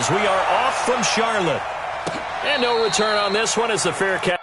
as we are off from Charlotte. And no return on this one as the fair catch.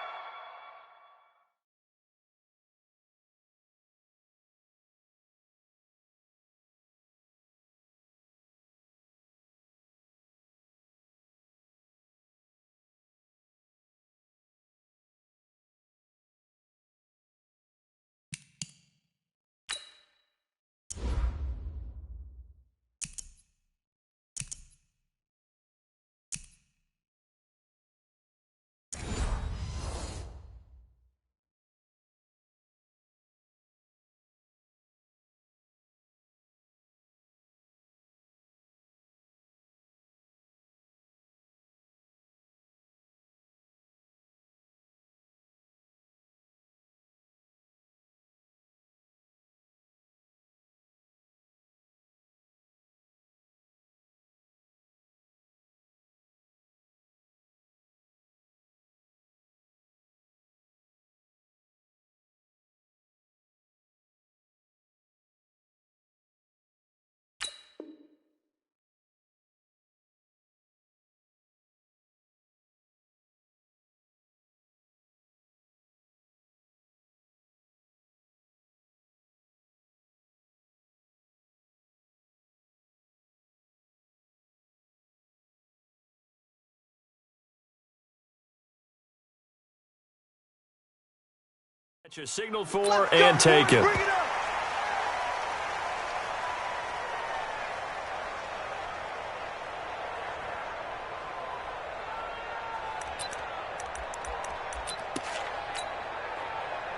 Signaled for and taken.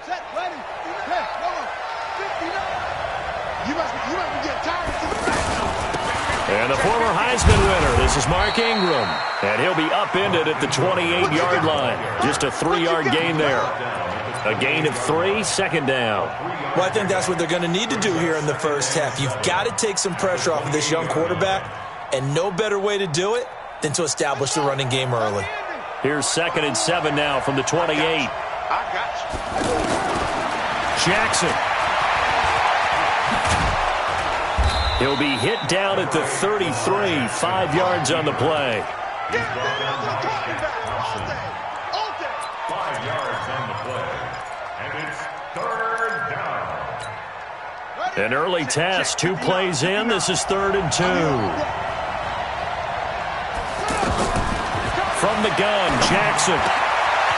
Set, ready, press, go on. 59. You must be getting tired. And the former Heisman winner, this is Mark Ingram. And he'll be upended at the 28-yard line. Just a 3-yard gain there. A gain of 3, second down. Well, I think that's what they're going to need to do here in the first half. You've got to take some pressure off of this young quarterback, and no better way to do it than to establish the running game early. Here's 2nd and 7 now from the 28. I got you. Jackson. He'll be hit down at the 33, 5 yards on the play. 5 yards on the play. And it's 3rd down. An early test, 2 plays in. This is 3rd and 2. From the gun, Jackson.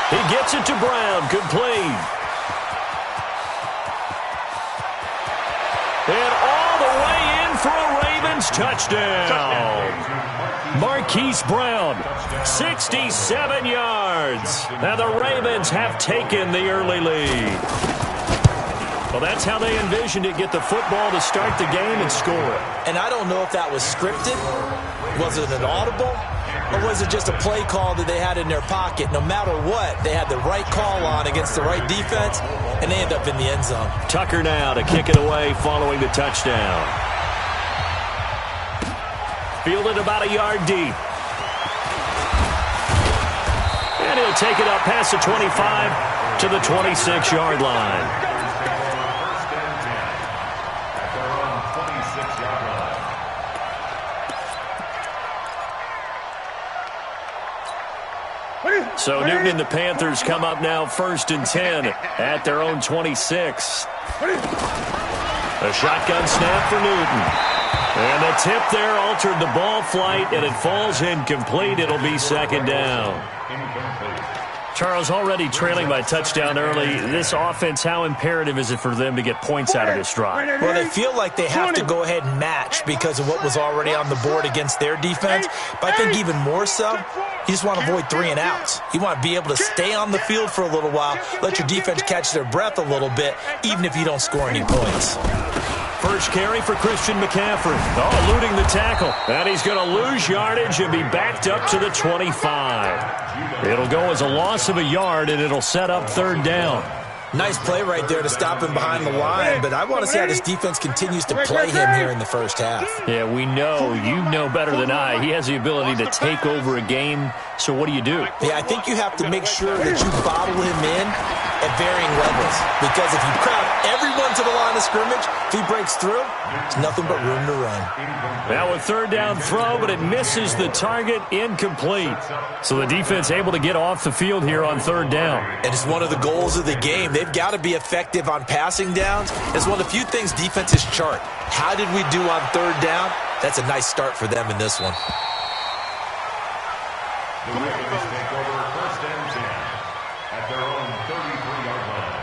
He gets it to Brown, complete. And all the way in for a Ravens touchdown. Marquise Brown, 67 yards. Now the Ravens have taken the early lead. Well, that's how they envisioned it, get the football to start the game and score it. And I don't know if that was scripted. Was it an audible? Or was it just a play call that they had in their pocket? No matter what, they had the right call on against the right defense, and they end up in the end zone. Tucker now to kick it away following the touchdown. Fielded about a yard deep. And he'll take it up past the 25 to the 26-yard line. So Newton and the Panthers come up now 1st and 10 at their own 26. A shotgun snap for Newton. And the tip there altered the ball flight, and it falls incomplete. It'll be 2nd down. Charles, already trailing by touchdown early. This offense, how imperative is it for them to get points out of this drive? Well, they feel like they have to go ahead and match because of what was already on the board against their defense. But I think even more so, you just want to avoid 3 and outs. You want to be able to stay on the field for a little while, let your defense catch their breath a little bit, even if you don't score any points. First carry for Christian McCaffrey. Oh, eluding the tackle. And he's going to lose yardage and be backed up to the 25. It'll go as a loss of a yard, and it'll set up 3rd down. Nice play right there to stop him behind the line, but I want to see how this defense continues to play him here in the first half. Yeah, we know, you know better than I, he has the ability to take over a game, So what do you do? Yeah, I think you have to make sure that you bottle him in at varying levels. Because if you crowd everyone to the line of scrimmage, if he breaks through, there's nothing but room to run. Now a third down throw, but it misses the target, incomplete. So the defense able to get off the field here on third down. And it's one of the goals of the game. They've got to be effective on passing downs. It's one of the few things defenses chart. How did we do on third down? That's a nice start for them in this one. The Ravens take over first and 10 at their own 33-yard line.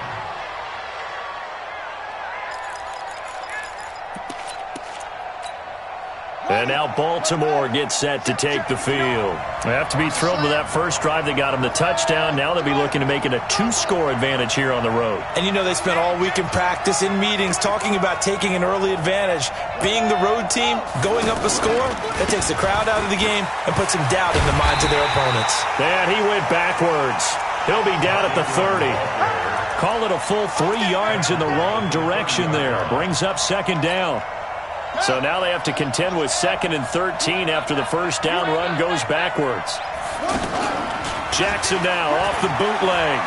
And now Baltimore gets set to take the field. They have to be thrilled with that first drive. They got them the touchdown. Now they'll be looking to make it a 2-score advantage here on the road. And you know they spent all week in practice, in meetings, talking about taking an early advantage. Being the road team, going up a score, that takes the crowd out of the game and puts some doubt in the minds of their opponents. And he went backwards. He'll be down at the 30. Call it a full 3 yards in the wrong direction there. Brings up second down. So now they have to contend with 2nd and 13 after the first down run goes backwards. Jackson now off the bootleg.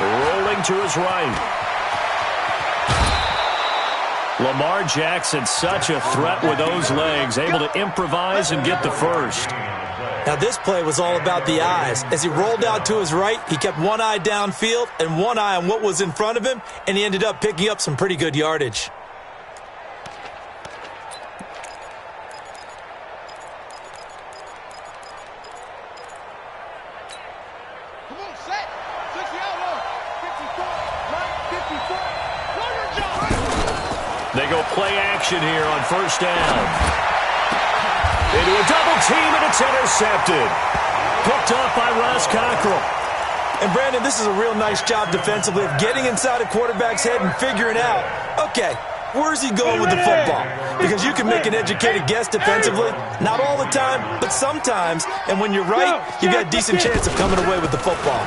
Rolling to his right. Lamar Jackson, such a threat with those legs, able to improvise and get the first. Now this play was all about the eyes. As he rolled out to his right, he kept one eye downfield and one eye on what was in front of him, and he ended up picking up some pretty good yardage. They go play action here on first down. Into a double team, and it's intercepted. Picked up by Ross Cockrell. And, Brandon, this is a real nice job defensively of getting inside a quarterback's head and figuring out, okay, where's he going with the football? Because you can make an educated guess defensively. Not all the time, but sometimes. And when you're right, you've got a decent chance of coming away with the football.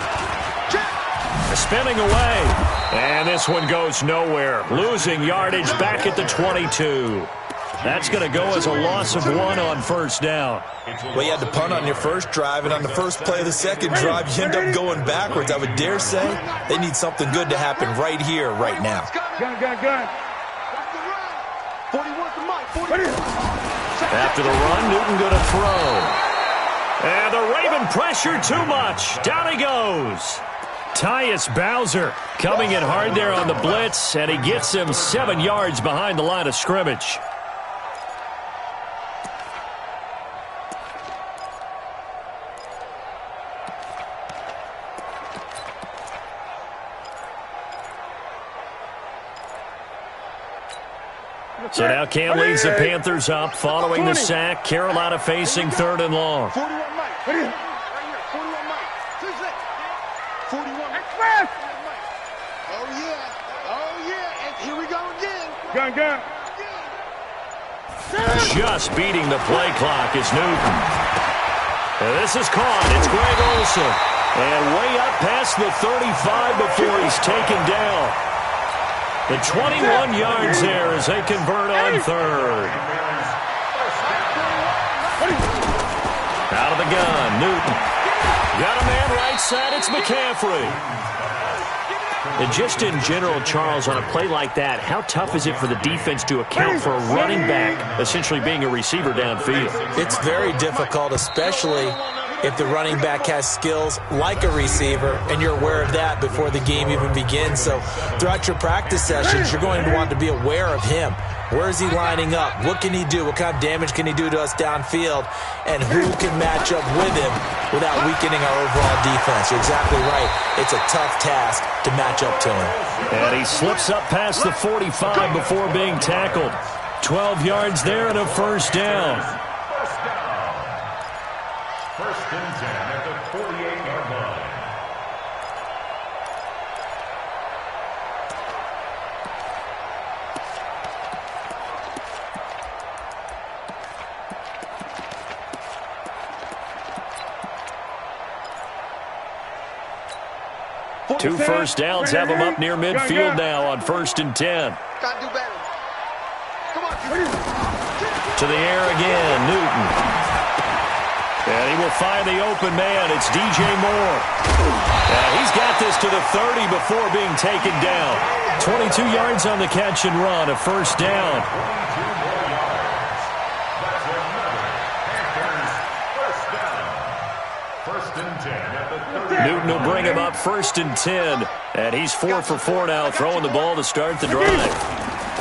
Spinning away. And this one goes nowhere. Losing yardage back at the 22. That's going to go as a loss of 1 on first down. Well, you had to punt on your first drive, and on the first play of the second drive, you end up going backwards. I would dare say they need something good to happen right here, right now. Gun. After the run, Newton going to throw. And the Raven pressure too much. Down he goes. Tyus Bowser coming in hard there on the blitz, and he gets him 7 yards behind the line of scrimmage. So now Cam leads the Panthers up following the sack. Carolina facing 3rd and long. 41 Mike. Right here. 41 Mike. 41 Express. Oh, yeah. And here we go again. Gun. Just beating the play clock is Newton. And this is caught. It's Greg Olsen. And way up past the 35 before he's taken down. The 21 yards there as they convert on 3rd. Out of the gun, Newton. Got a man right side, it's McCaffrey. And just in general, Charles, on a play like that, how tough is it for the defense to account for a running back essentially being a receiver downfield? It's very difficult, especially if the running back has skills like a receiver, and you're aware of that before the game even begins. So throughout your practice sessions, you're going to want to be aware of him. Where is he lining up? What can he do? What kind of damage can he do to us downfield? And who can match up with him without weakening our overall defense? You're exactly right. It's a tough task to match up to him. And he slips up past the 45 before being tackled. 12 yards there and a first down. First and 10 at the 48-yard line. Two first downs have him up near midfield now on 1st and 10. Gotta do better. Come on. To the air again, Newton. And he will will find the open man. It's DJ Moore. He's got this to the 30 before being taken down. 22 yards on the catch and run, a first down. Newton will bring him up 1st and 10. And he's 4 for 4 now, throwing the ball to start the drive.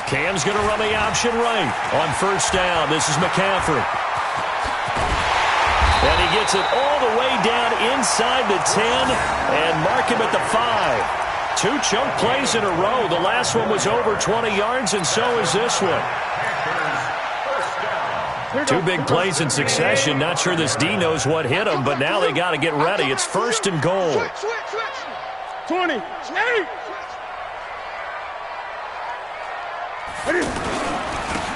Cam's going to run the option right on 1st down. This is McCaffrey. And he gets it all the way down inside the 10 and mark him at the 5. 2 chunk plays in a row. The last one was over 20 yards, and so is this one. 2 big plays in succession. Not sure this D knows what hit him, but now they got to get ready. It's 1st and goal. 20.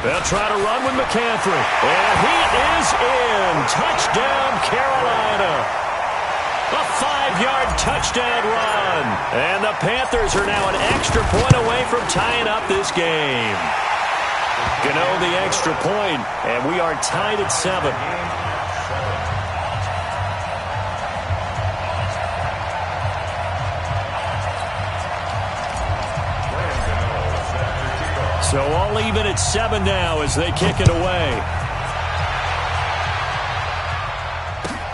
They'll try to run with McCaffrey. And he is in. Touchdown, Carolina. A 5-yard touchdown run. And the Panthers are now an extra point away from tying up this game. Gano the extra point, and we are tied at 7. So all even at 7 now as they kick it away.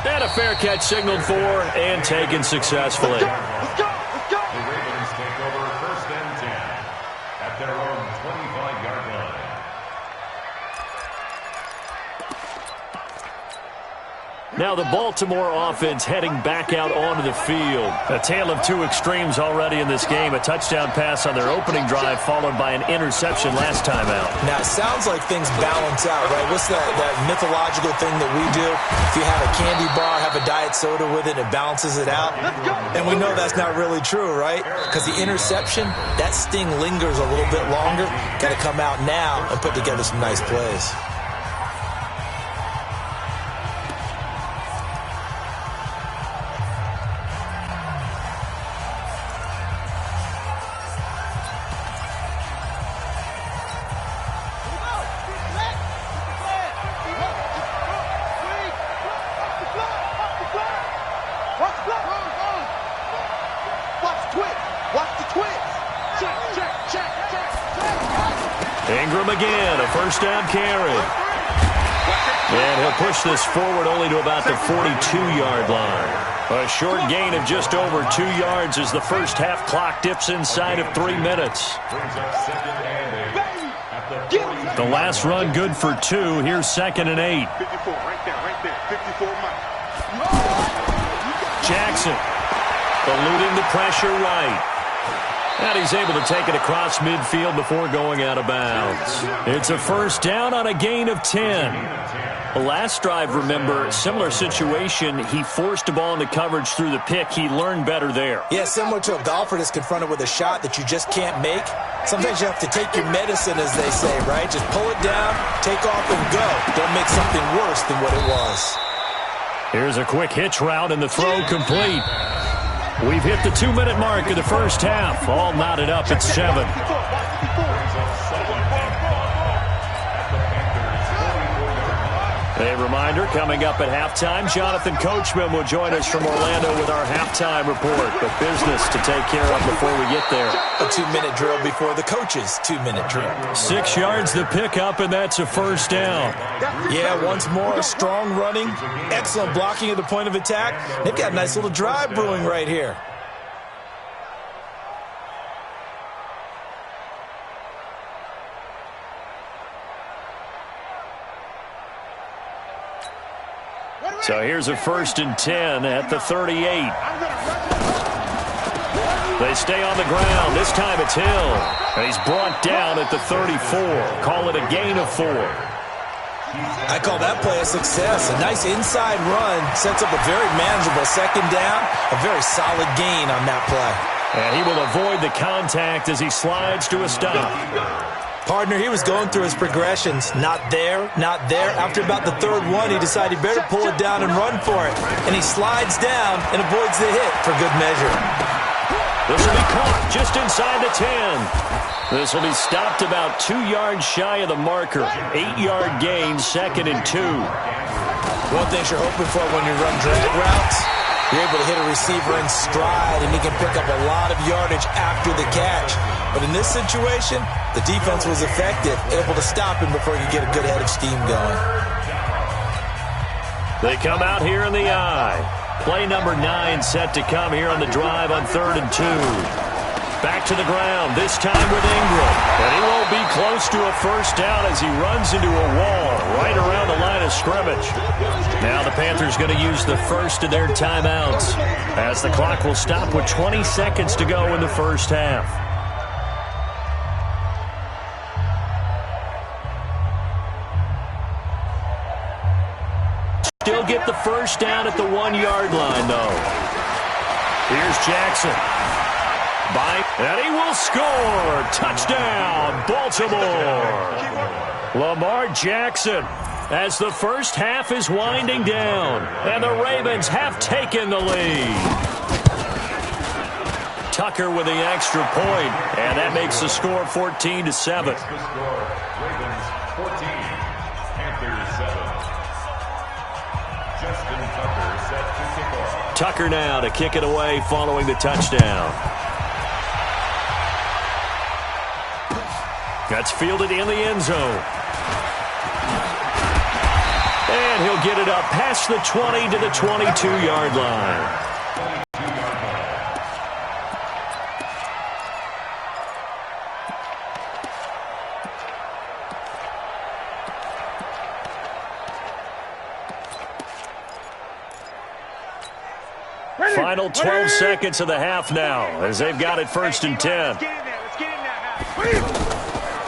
And a fair catch signaled for and taken successfully. Let's go. The Ravens take over 1st and 10 at their own 25-yard line. Now the Baltimore offense heading back out onto the field. A tale of 2 extremes already in this game. A touchdown pass on their opening drive followed by an interception last time out. Now, it sounds like things balance out, right? What's that mythological thing that we do? If you have a candy bar, have a diet soda with it, it balances it out. And we know that's not really true, right? Because the interception, that sting lingers a little bit longer. Got to come out now and put together some nice plays. Ingram again, a 1st down carry. And he'll push this forward only to about the 42-yard line. A short gain of just over 2 yards as the first half clock dips inside of 3 minutes. The last run good for 2. Here's 2nd and 8. 54, right there, 54 miles. Jackson eluding the pressure right. And he's able to take it across midfield before going out of bounds. It's a 1st down on a gain of 10. Last drive, remember, similar situation. He forced a ball into coverage through the pick. He learned better there. Yeah, similar to a golfer that's confronted with a shot that you just can't make. Sometimes you have to take your medicine, as they say, right? Just pull it down, take off, and go. Don't make something worse than what it was. Here's a quick hitch route, and the throw complete. We've hit the 2-minute mark of the first half. All knotted up at 7. A reminder, coming up at halftime, Jonathan Coachman will join us from Orlando with our halftime report. But business to take care of before we get there. A 2-minute drill before the coach's 2-minute drill. 6 yards the pickup, and that's a 1st down. Yeah, once more, strong running, excellent blocking at the point of attack. They've got a nice little drive brewing right here. So here's a 1st and 10 at the 38. They stay on the ground. This time it's Hill. And he's brought down at the 34. Call it a gain of 4. I call that play a success. A nice inside run sets up a very manageable 2nd down. A very solid gain on that play. And he will avoid the contact as he slides to a stop. Partner, he was going through his progressions. Not there, not there. After about the 3rd one, he decided he better pull it down and run for it. And he slides down and avoids the hit for good measure. This will be caught just inside the 10. This will be stopped about 2 yards shy of the marker. 8-yard gain, 2nd and 2. One thing you're hoping for when you run drag routes, you're able to hit a receiver in stride, and he can pick up a lot of yardage after the catch. But in this situation, the defense was effective, able to stop him before he could get a good head of steam going. They come out here in the eye. Play number 9 set to come here on the drive on 3rd and 2. Back to the ground, this time with Ingram. And he won't be close to a first down as he runs into a wall right around the line of scrimmage. Now the Panthers going to use the first of their timeouts as the clock will stop with 20 seconds to go in the first half. Still get the first down at the 1-yard line, though. Here's Jackson. And he will score. Touchdown, Baltimore. Lamar Jackson as the first half is winding down. And the Ravens have taken the lead. Tucker with the extra point, and that makes the score 14-7. Ravens 14, Panthers 7. Justin Tucker set to kick off. Tucker now to kick it away following the touchdown. That's fielded in the end zone. And he'll get it up past the 20 to the 22-yard line. Final 12 seconds of the half now as they've got it 1st and 10.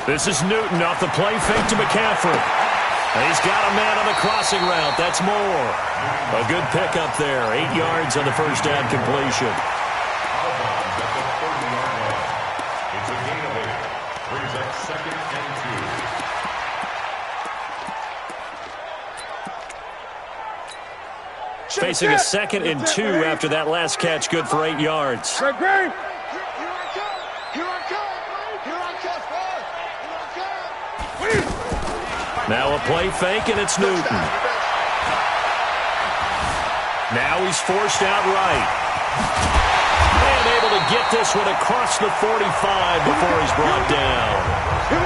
This is Newton off the play fake to McCaffrey. And he's got a man on the crossing route. That's Moore. A good pickup there. 8 yards on the first down completion. It's a gain of 8. Brings up 2nd and 2. Facing a 2nd and 2 after that last catch. Good for 8 yards. Now a play fake, and it's Newton. Now he's forced out right. And able to get this one across the 45 before he's brought down.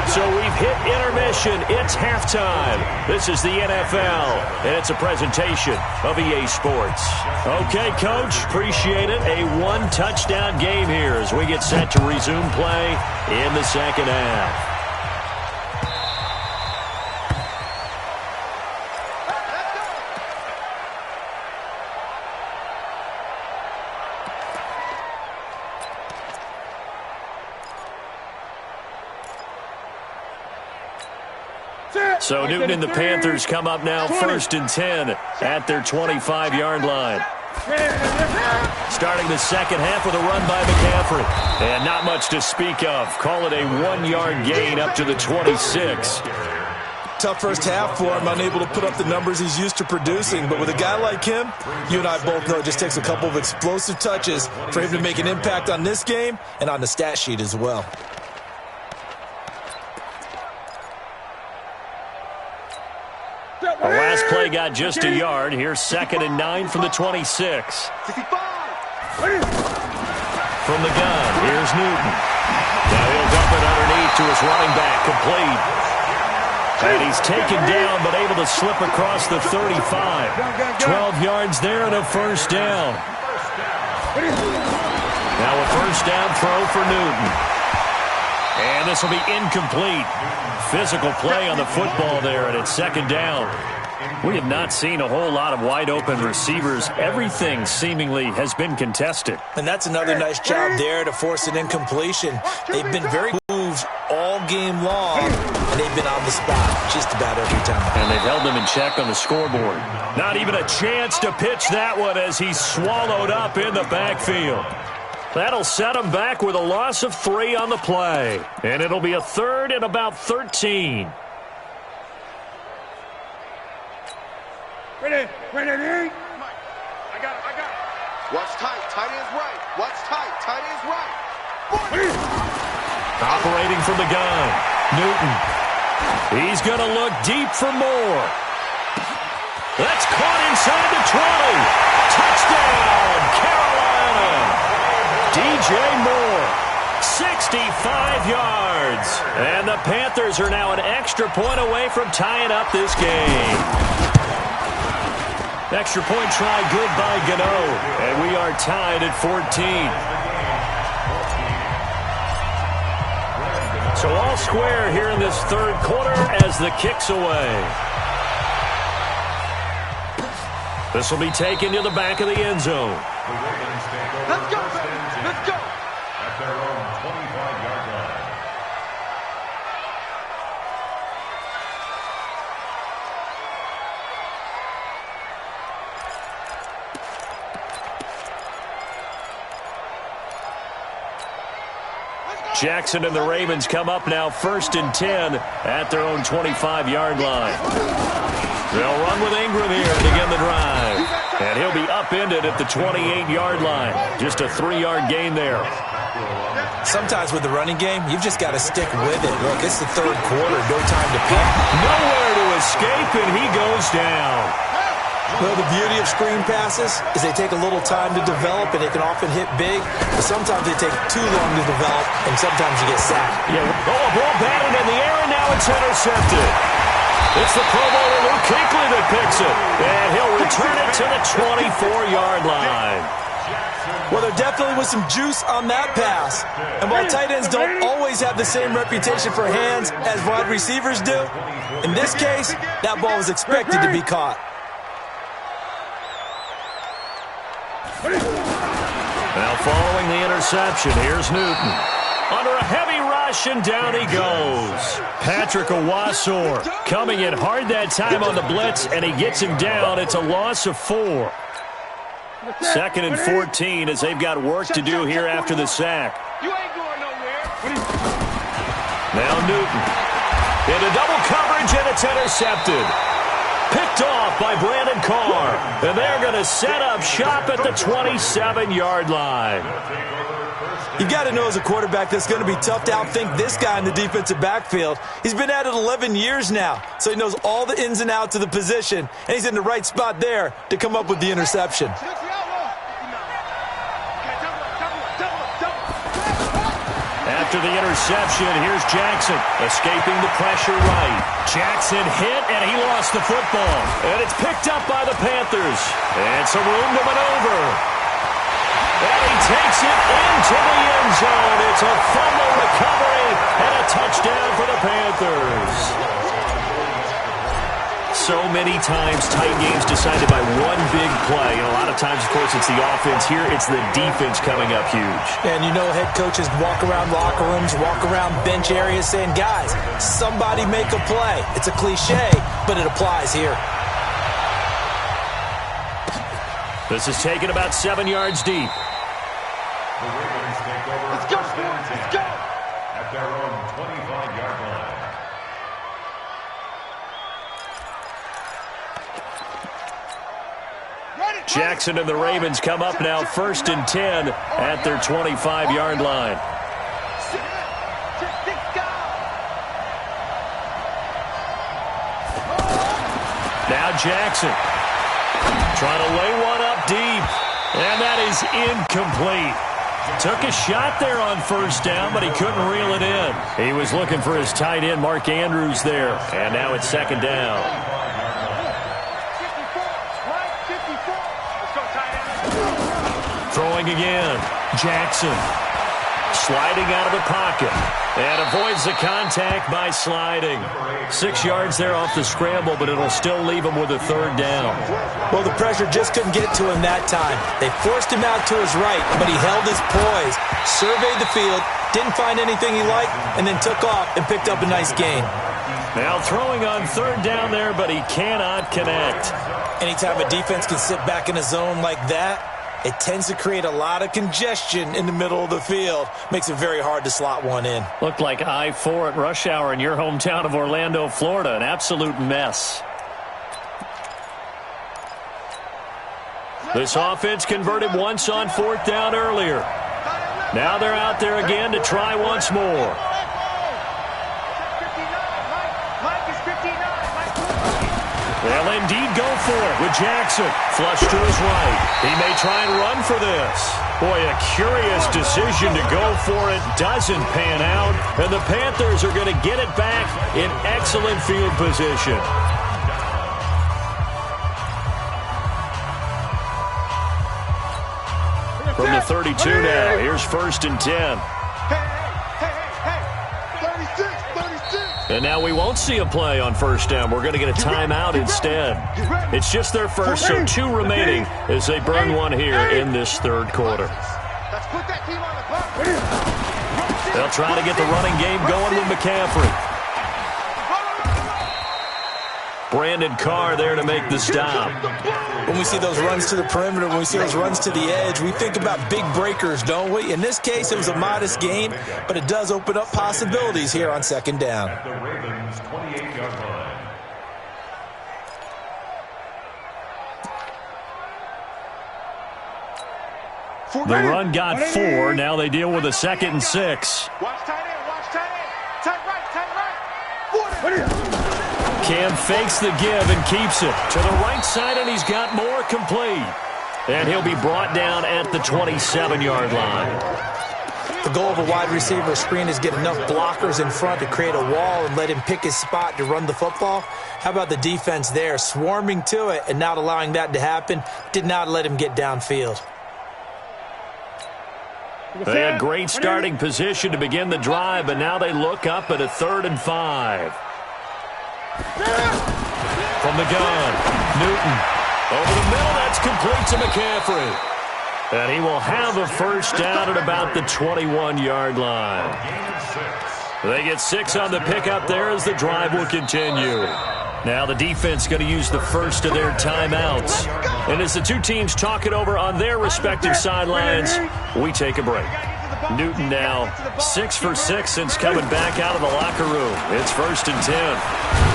So we've hit intermission. It's halftime. This is the NFL, and it's a presentation of EA Sports. Okay, Coach, appreciate it. A 1-touchdown game here as we get set to resume play in the second half. So Newton and the Panthers come up now 1st and 10 at their 25-yard line. Starting the second half with a run by McCaffrey. And not much to speak of. Call it a 1-yard gain up to the 26. Tough first half for him, unable to put up the numbers he's used to producing. But with a guy like him, you and I both know it just takes a couple of explosive touches for him to make an impact on this game and on the stat sheet as well. The last play got just a yard. Here's 2nd and 9 from the 26. From the gun, here's Newton. Now he'll dump it underneath to his running back, complete. And he's taken down, but able to slip across the 35. 12 yards there and a first down. Now a first down throw for Newton. And this will be incomplete. Physical play on the football there, and it's 2nd down. We have not seen a whole lot of wide-open receivers. Everything seemingly has been contested. And that's another nice job there to force an incompletion. They've been very moves all game long, and they've been on the spot just about every time. And they've held them in check on the scoreboard. Not even a chance to pitch that one as he's swallowed up in the backfield. That'll set him back with a loss of 3 on the play. And it'll be a 3rd and about 13. Ready. I got it. Watch tight ends right. Watch tight ends right. Operating from the gun, Newton. He's going to look deep for more. That's caught inside the 20. Touchdown, Carolina. DJ Moore, 65 yards. And the Panthers are now an extra point away from tying up this game. Extra point try good by Gano. And we are tied at 14. So all square here in this third quarter as the kick's away. This will be taken to the back of the end zone. Let's go, baby. Let's go. At their own 25-yard line. Jackson and the Ravens come up now 1st and 10 at their own 25-yard line. They'll run with Ingram here to begin the drive. And he'll be upended at the 28-yard line. Just a 3-yard gain there. Sometimes with the running game, you've just got to stick with it. Look, it's the third quarter. No time to panic. Nowhere to escape, and he goes down. Well, the beauty of screen passes is they take a little time to develop, and they can often hit big. But sometimes they take too long to develop, and sometimes you get sacked. Yeah, a ball batted in the air, and now it's intercepted. It's the Pro Bowler Luke Kuechly that picks it. And he'll return it to the 24-yard line. Well, there definitely was some juice on that pass. And while tight ends don't always have the same reputation for hands as wide receivers do, in this case, that ball was expected to be caught. Now following the interception, here's Newton. Under a heavy rush, and down he goes. Patrick Owasor coming in hard that time on the blitz, and he gets him down. It's a loss of 4. 2nd and 14 as they've got work to do here after the sack. You ain't going nowhere. Now Newton into double coverage, and it's intercepted. Picked off by Brandon Carr. And they're going to set up shop at the 27-yard line. You got to know as a quarterback that's going to be tough to outthink this guy in the defensive backfield. He's been at it 11 years now, so he knows all the ins and outs of the position, and he's in the right spot there to come up with the interception. After the interception, here's Jackson escaping the pressure right. Jackson hit, and he lost the football. And it's picked up by the Panthers. And some room to maneuver. And he takes it into the end zone. It's a fumble recovery and a touchdown for the Panthers. So many times tight games decided by one big play. And a lot of times, of course, it's the offense. Here, it's the defense coming up huge. And you know head coaches walk around locker rooms, walk around bench areas saying, guys, somebody make a play. It's a cliche, but it applies here. This is taken about 7 yards deep. The Ravens take over. Let's go, Sports. Let's go. At their own 25-yard line. Jackson and the Ravens come up now 1st and 10 at their 25-yard line. Now Jackson trying to lay one up deep, and that is incomplete. Took a shot there on 1st down, but he couldn't reel it in. He was looking for his tight end, Mark Andrews, there, and now it's 2nd down. Throwing again. Jackson sliding out of the pocket and avoids the contact by sliding. 6 yards there off the scramble, but it'll still leave him with a 3rd down. Well, the pressure just couldn't get to him that time. They forced him out to his right, but he held his poise, surveyed the field, didn't find anything he liked, and then took off and picked up a nice gain. Now throwing on 3rd down there, but he cannot connect. Anytime a defense can sit back in a zone like that, it tends to create a lot of congestion in the middle of the field. Makes it very hard to slot one in. Looked like I-4 at rush hour in your hometown of Orlando, Florida. An absolute mess. This offense converted once on 4th down earlier. Now they're out there again to try once more. They'll indeed go for it with Jackson. Flush to his right. He may try and run for this. Boy, a curious decision to go for it. Doesn't pan out. And the Panthers are going to get it back in excellent field position. From the 32 now, here's 1st and 10. And now we won't see a play on 1st down. We're going to get a timeout instead. It's just their first, so 2 remaining as they burn one here in this 3rd quarter. They'll try to get the running game going with McCaffrey. Brandon Carr there to make the stop. When we see those runs to the perimeter, when we see those runs to the edge, we think about big breakers, don't we? In this case, it was a modest gain, but it does open up possibilities here on 2nd down. At the Ravens' 28-yard line. The run got 4. Now they deal with a 2nd and 6. Watch tight end. Watch tight end. Tight right. Cam fakes the give and keeps it to the right side, and he's got more complete. And he'll be brought down at the 27-yard line. The goal of a wide receiver screen is get enough blockers in front to create a wall and let him pick his spot to run the football. How about the defense there, swarming to it and not allowing that to happen? Did not let him get downfield. They had great starting position to begin the drive, but now they look up at a 3rd and 5. From the gun, Newton. Over the middle, that's complete to McCaffrey. And he will have a 1st down at about the 21-yard line. They get 6 on the pickup there as the drive will continue. Now the defense going to use the first of their timeouts. And as the 2 teams talk it over on their respective sidelines, we take a break. Newton now 6 for 6 since coming back out of the locker room. It's 1st and 10.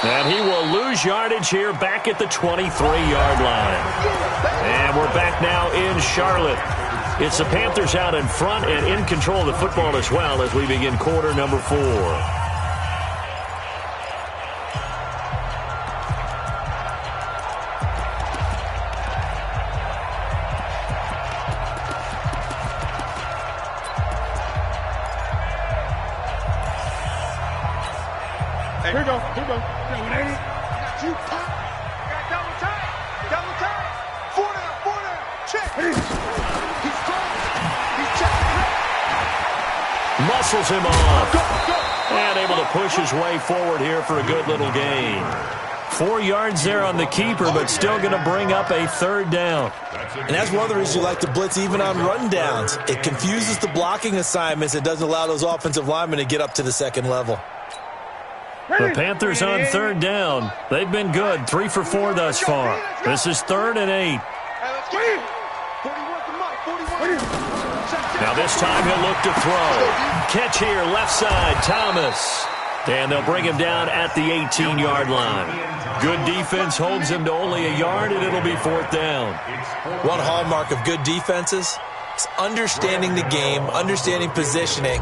And he will lose yardage here back at the 23-yard line. And we're back now in Charlotte. It's the Panthers out in front and in control of the football as well as we begin quarter number 4. Here we go. Here we go. You pop. Got double time. Double time. 4 down. 4 down. Check. He's close. He's checking. Muscles him off. And able to push his way forward here for a good little gain. 4 yards there on the keeper, but still going to bring up a 3rd down. And that's one of the reasons you like to blitz even on run downs. It confuses the blocking assignments. It doesn't allow those offensive linemen to get up to the 2nd level. The Panthers on 3rd down. They've been good, 3 for 4 thus far. This is 3rd and 8. Now this time he'll look to throw. Catch here, left side, Thomas. And they'll bring him down at the 18-yard line. Good defense holds him to only a yard, and it'll be 4th down. One hallmark of good defenses is understanding the game, understanding positioning,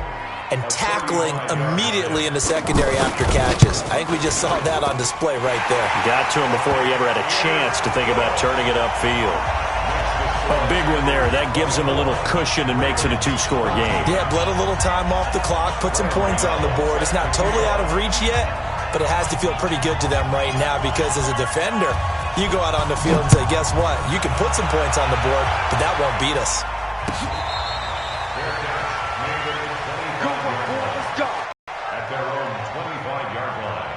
and tackling immediately in the secondary after catches. I think we just saw that on display right there. Got to him before he ever had a chance to think about turning it upfield. A big one there. That gives him a little cushion and makes it a 2-score game. Yeah, bled a little time off the clock, put some points on the board. It's not totally out of reach yet, but it has to feel pretty good to them right now because as a defender, you go out on the field and say, guess what? You can put some points on the board, but that won't beat us. At their own 25-yard line.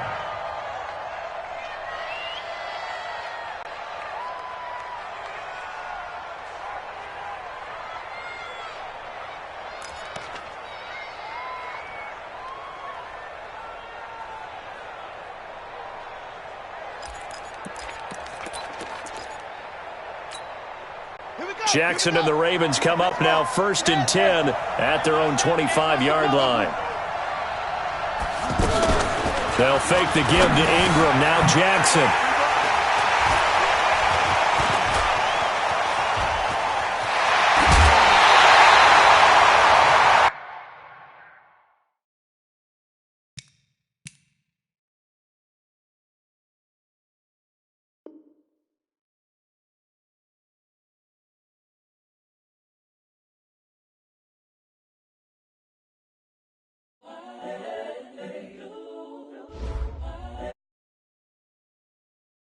Jackson and the Ravens come up now 1st and 10 at their own 25-yard line. They'll fake the give to Ingram. Now Jackson